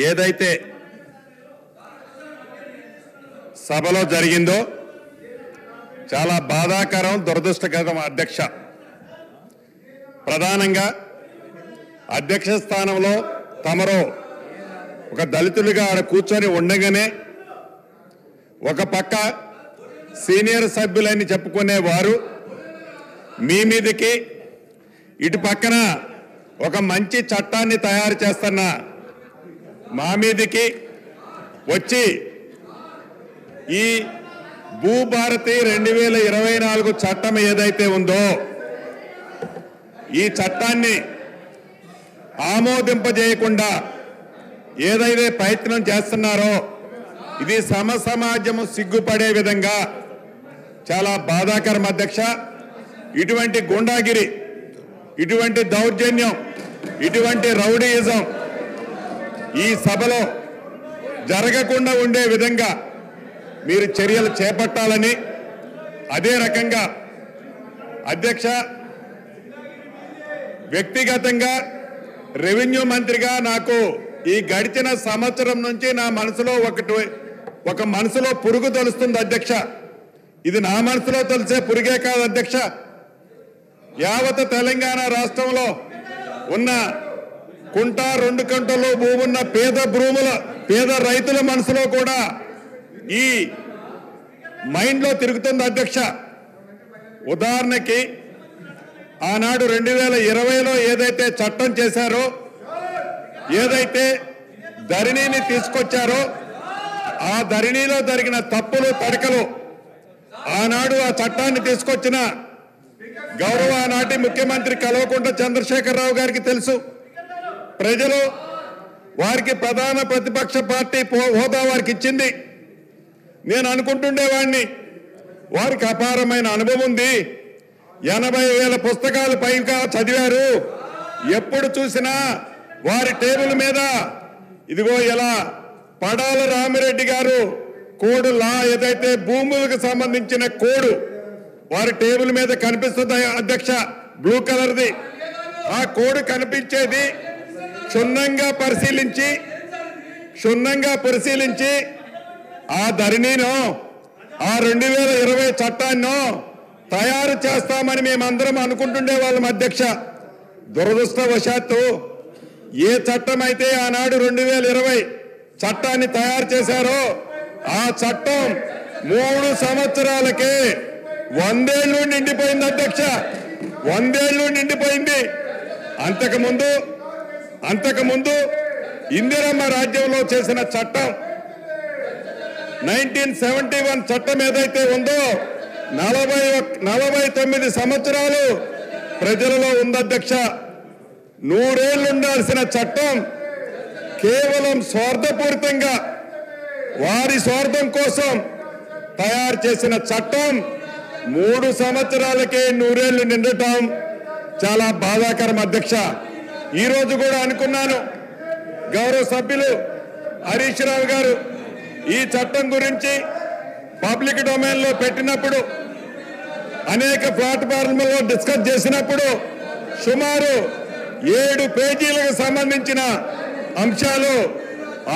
ఏదైతే సభలో జరిగిందో చాలా బాధాకరం, దురదృష్టకరం. అధ్యక్ష, ప్రధానంగా అధ్యక్ష స్థానంలో తమరు ఒక దళితులుగా ఆడ కూర్చొని ఉండగానే ఒక పక్క సీనియర్ సభ్యులని చెప్పుకునే వారు మీ మీదకి ఇటు పక్కన ఒక మంచి చట్టాన్ని తయారు చేస్తున్న మా మీదకి వచ్చి ఈ భూభారతి 2024 చట్టం ఏదైతే ఉందో ఈ చట్టాన్ని ఆమోదింపజేయకుండా ఏదైతే ప్రయత్నం చేస్తున్నారో ఇది సమాజము సిగ్గుపడే విధంగా చాలా బాధాకరం. అధ్యక్ష, ఇటువంటి గుండాగిరి, ఇటువంటి దౌర్జన్యం, ఇటువంటి రౌడీయిజం ఈ సభలో జరగకుండా ఉండే విధంగా మీరు చర్యలు చేపట్టాలని, అదే రకంగా అధ్యక్ష వ్యక్తిగతంగా రెవెన్యూ మంత్రిగా నాకు ఈ గడిచిన సంవత్సరం నుంచి నా మనసులో ఒక మనసులో పురుగు తొలుస్తుంది. అధ్యక్ష, ఇది నా మనసులో తొలిసే పురుగే కాదు అధ్యక్ష, యావత్ తెలంగాణ రాష్ట్రంలో ఉన్న కుంట 2 కుంటలు భూమున్న పేద రైతుల మనసులో కూడా ఈ మైండ్లో తిరుగుతుంది. అధ్యక్ష, ఉదాహరణకి ఆనాడు 2020లో ఏదైతే చట్టం చేశారో, ఏదైతే ధరణిని తీసుకొచ్చారో ఆ ధరణిలో జరిగిన తప్పులు తడకలు ఆనాడు ఆ చట్టాన్ని తీసుకొచ్చిన గౌరవ నాటి ముఖ్యమంత్రి కల్వకుంట్ల చంద్రశేఖరరావు గారికి తెలుసు. ప్రజలు వారికి ప్రధాన ప్రతిపక్ష పార్టీ హోదా వారికి ఇచ్చింది. నేను అనుకుంటుండేవాడిని వారికి అపారమైన అనుభవం ఉంది, 80,000 పుస్తకాలు పైగా చదివారు, ఎప్పుడు చూసినా వారి టేబుల్ మీద ఇదిగో ఇలా పడాల రామిరెడ్డి గారు కోడ్ లా ఏదైతే భూములకు సంబంధించిన కోడ్ వారి టేబుల్ మీద కనిపిస్తుంది అధ్యక్ష, బ్లూ కలర్ది. ఆ కోడ్ కనిపించేది క్షుణ్ణంగా పరిశీలించి ఆ ధరణిను ఆ 2020 చట్టాన్ని తయారు చేస్తామని మేమందరం అనుకుంటుండే వాళ్ళం. అధ్యక్ష, దురదృష్టవశాత్తు ఏ చట్టం అయితే ఆనాడు 2020 చట్టాన్ని తయారు చేశారో ఆ చట్టం 3 సంవత్సరాలకే 100 ఏళ్ళు నిండిపోయింది. అధ్యక్ష, 100 ఏళ్ళు నిండిపోయింది. అంతకుముందు ఇందిరమ్మ రాజ్యంలో చేసిన చట్టం 1971 చట్టం ఏదైతే ఉందో 49 సంవత్సరాలు ప్రజలలో ఉంది. అధ్యక్ష, 100 ఏళ్ళు ఉండాల్సిన చట్టం కేవలం స్వార్థపూరితంగా వారి స్వార్థం కోసం తయారు చేసిన చట్టం 3 సంవత్సరాలకే 100 ఏళ్ళు నిండటం చాలా బాధాకరం. అధ్యక్ష, ఈ రోజు కూడా అనుకున్నాను, గౌరవ సభ్యులు హరీష్ రావు గారు ఈ చట్టం గురించి పబ్లిక్ డొమైన్లో పెట్టినప్పుడు, అనేక ప్లాట్ఫామ్లలో డిస్కస్ చేసినప్పుడు సుమారు 7 పేజీలకు సంబంధించిన అంశాలు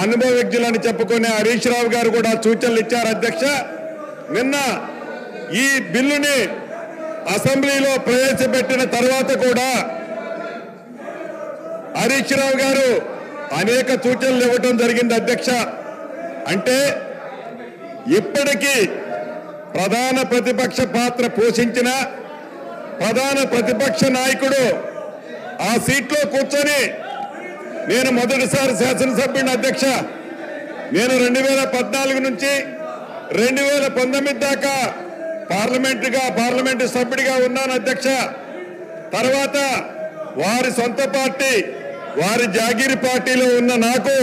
అనుభవజ్ఞులని చెప్పుకునే హరీష్ రావు గారు కూడా సూచనలు ఇచ్చారు. అధ్యక్ష, నిన్న ఈ బిల్లుని అసెంబ్లీలో ప్రవేశపెట్టిన తర్వాత కూడా హరీష్ రావు గారు అనేక సూచనలు ఇవ్వటం జరిగింది. అధ్యక్ష, అంటే ఇప్పటికీ ప్రధాన ప్రతిపక్ష పాత్ర పోషించిన ప్రధాన ప్రతిపక్ష నాయకుడు ఆ సీట్లో కూర్చొని, నేను మొదటిసారి శాసనసభ్యుని అధ్యక్ష, నేను 2014 నుంచి 2019 దాకా పార్లమెంటు సభ్యుడిగా ఉన్నాను. అధ్యక్ష, తర్వాత వారి సొంత పార్టీ వారి జాగీరి పార్టీలో ఉన్న నాకు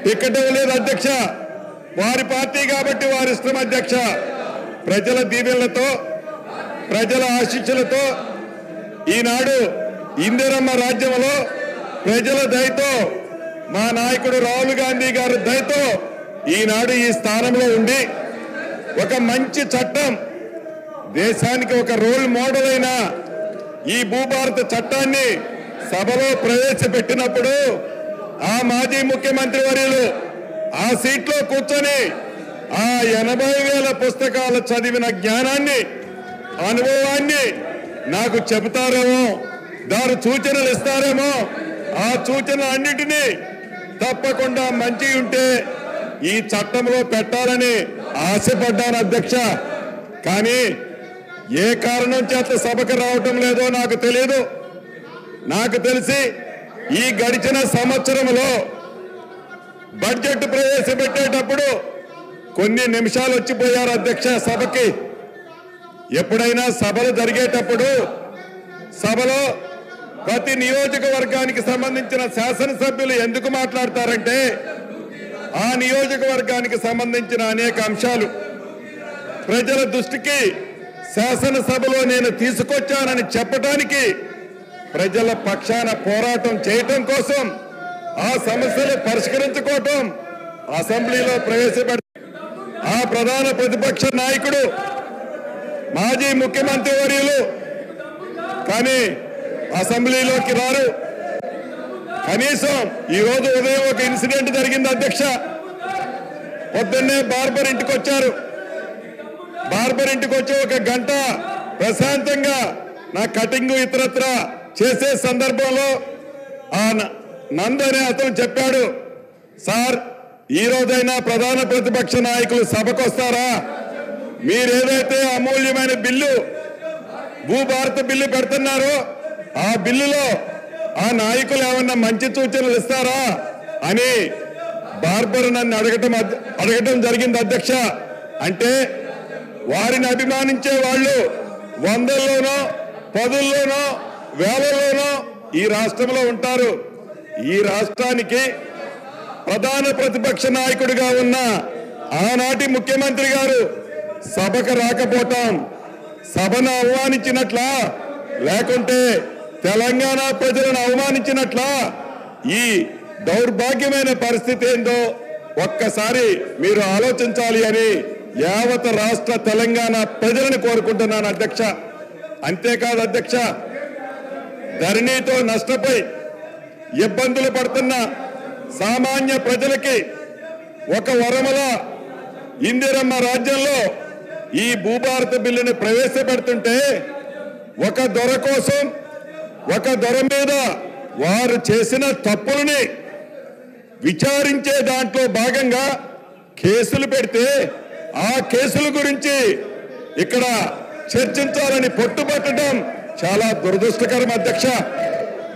టికెట్ ఇవ్వలేదు. అధ్యక్ష, వారి పార్టీ కాబట్టి వారి ఇష్టం. అధ్యక్ష, ప్రజల దీవెనలతో ప్రజల ఆశీస్సులతో ఈనాడు ఇందిరమ్మ రాజ్యంలో ప్రజల దయతో మా నాయకుడు రాహుల్ గాంధీ గారి దయతో ఈనాడు ఈ స్థానంలో ఉండి ఒక మంచి చట్టం, దేశానికి ఒక రోల్ మోడల్ అయిన ఈ భూభారత చట్టాన్ని సభలో ప్రవేశపెట్టినప్పుడు ఆ మాజీ ముఖ్యమంత్రి వర్యులు ఆ సీట్లో కూర్చొని ఆ 80,000 పుస్తకాలు చదివిన జ్ఞానాన్ని అనుభవాన్ని నాకు చెబుతారేమో, దాని సూచనలు ఇస్తారేమో, ఆ సూచనలు అన్నిటినీ తప్పకుండా మంచి ఉంటే ఈ చట్టంలో పెట్టాలని ఆశపడ్డాను అధ్యక్ష. కానీ ఏ కారణం చేత సభకు రావటం లేదో నాకు తెలియదు. నాకు తెలిసి ఈ గడిచిన సంవత్సరంలో బడ్జెట్ ప్రవేశపెట్టేటప్పుడు కొన్ని నిమిషాలు వచ్చిపోయారు అధ్యక్ష సభకి. ఎప్పుడైనా సభలు జరిగేటప్పుడు సభలో ప్రతి నియోజకవర్గానికి సంబంధించిన శాసనసభ్యులు ఎందుకు మాట్లాడతారంటే ఆ నియోజకవర్గానికి సంబంధించిన అనేక అంశాలు ప్రజల దృష్టికి శాసనసభలో నేను తీసుకొచ్చానని చెప్పడానికి, ప్రజల పక్షాన పోరాటం చేయటం కోసం, ఆ సమస్యలు పరిష్కరించుకోవటం అసెంబ్లీలో ప్రవేశపెట్ట ఆ ప్రధాన ప్రతిపక్ష నాయకుడు మాజీ ముఖ్యమంత్రి వర్యులు కానీ అసెంబ్లీలోకి రారు. కనీసం ఈ రోజు ఉదయం ఒక ఇన్సిడెంట్ జరిగింది అధ్యక్ష. పొద్దున్నే బార్బర్ ఇంటికి వచ్చారు. బార్బర్ ఇంటికి వచ్చి ఒక గంట ప్రశాంతంగా నా కటింగ్ ఇతరత్ర చేసే సందర్భంలో ఆ నంద్ అనే అతను చెప్పాడు, సార్ ఈ రోజైనా ప్రధాన ప్రతిపక్ష నాయకులు సభకు వస్తారా? మీరేదైతే అమూల్యమైన బిల్లు భూభారత బిల్లు పెడుతున్నారో ఆ బిల్లులో ఆ నాయకులు ఏమన్నా మంచి సూచనలు ఇస్తారా అని బార్బర్ నన్ను అడగటం జరిగింది అధ్యక్ష. అంటే వారిని అభిమానించే వాళ్ళు వందల్లోనో పదుల్లోనో వేలలోనో ఈ రాష్ట్రంలో ఉంటారు. ఈ రాష్ట్రానికి ప్రధాన ప్రతిపక్ష నాయకుడిగా ఉన్న ఆనాటి ముఖ్యమంత్రి గారు సభకు రాకపోవటం సభను అవమానించినట్లా, లేకుంటే తెలంగాణ ప్రజలను అవమానించినట్లా? ఈ దౌర్భాగ్యమైన పరిస్థితి ఏందో ఒక్కసారి మీరు ఆలోచించాలి అని యావత్ రాష్ట్ర తెలంగాణ ప్రజలను కోరుకుంటున్నాను అధ్యక్ష. అంతేకాదు అధ్యక్ష, ధరణితో నష్టపోయి ఇబ్బందులు పడుతున్న సామాన్య ప్రజలకి ఒక వరముల ఇందిరమ్మ రాజ్యంలో ఈ భూభారత బిల్లుని ప్రవేశపెడుతుంటే ఒక దొర కోసం, ఒక దొర మీద వారు చేసిన తప్పులని విచారించే దాంట్లో భాగంగా కేసులు పెడితే ఆ కేసుల గురించి ఇక్కడ చర్చించాలని పట్టుబట్టడం చాలా దురదృష్టకరం అధ్యక్ష.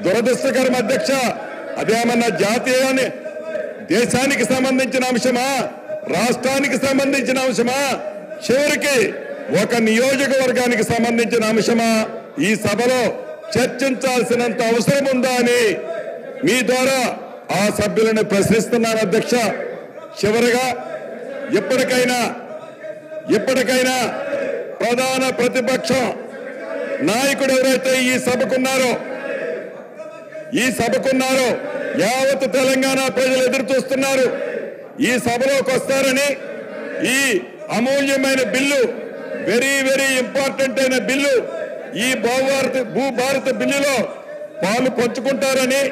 దురదృష్టకరం అధ్యక్ష. అదేమన్నా జాతీయాన్ని దేశానికి సంబంధించిన అంశమా, రాష్ట్రానికి సంబంధించిన అంశమా, చివరికి ఒక నియోజకవర్గానికి సంబంధించిన అంశమా ఈ సభలో చర్చించాల్సినంత అవసరం ఉందా అని మీ ద్వారా ఆ సభ్యులను ప్రశ్నిస్తున్నాను అధ్యక్ష. చివరిగా ఇప్పటికైనా ప్రధాన ప్రతిపక్షం నాయకుడు ఎవరైతే ఈ సభకున్నారో యావత్ తెలంగాణ ప్రజలు ఎదురు చూస్తున్నారు. ఈ సభలోకి వస్తారని, ఈ అమూల్యమైన బిల్లు, వెరీ వెరీ ఇంపార్టెంట్ అయిన బిల్లు, ఈ భూభారత బిల్లులో పాలు పంచుకుంటారని,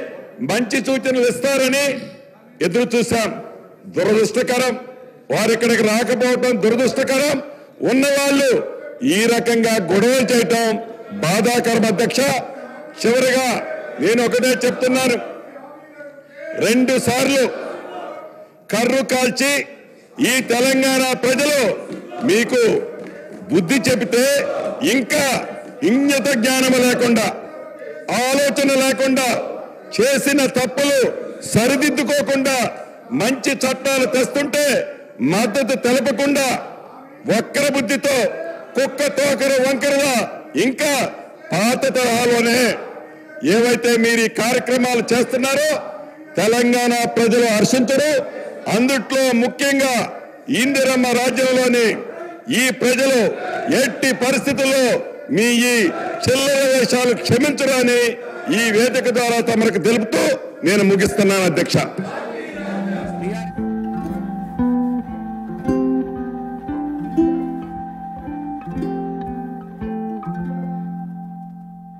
మంచి సూచనలు ఇస్తారని ఎదురు చూశాం. దురదృష్టకరం, వారు ఇక్కడికి రాకపోవటం దురదృష్టకరం. ఉన్నవాళ్ళు ఈ రకంగా గొడవలు చేయటం బాధాకరం అధ్యక్ష. చివరిగా నేను ఒకటే చెప్తున్నాను, 2 సార్లు కర్రు కాల్చి ఈ తెలంగాణ ప్రజలు మీకు బుద్ధి చెబితే ఇంకా ఇంగిత జ్ఞానం లేకుండా, ఆలోచన లేకుండా, చేసిన తప్పులు సరిదిద్దుకోకుండా మంచి చట్టాలు తెస్తుంటే మద్దతు తెలపకుండా వక్ర బుద్ధితో కుక్క తోకర వంకరగా ఇంకా పాత తరహాలోనే ఏవైతే మీరు ఈ కార్యక్రమాలు చేస్తున్నారో తెలంగాణ ప్రజలు హర్షించరు. అందుట్లో ముఖ్యంగా ఇందిరమ్మ రాజ్యంలోని ఈ ప్రజలు ఎట్టి పరిస్థితుల్లో మీ ఈ చిల్లర వేషాలు క్షమించరని ఈ వేదిక ద్వారా తమకు తెలుపుతూ నేను ముగిస్తున్నాను అధ్యక్ష.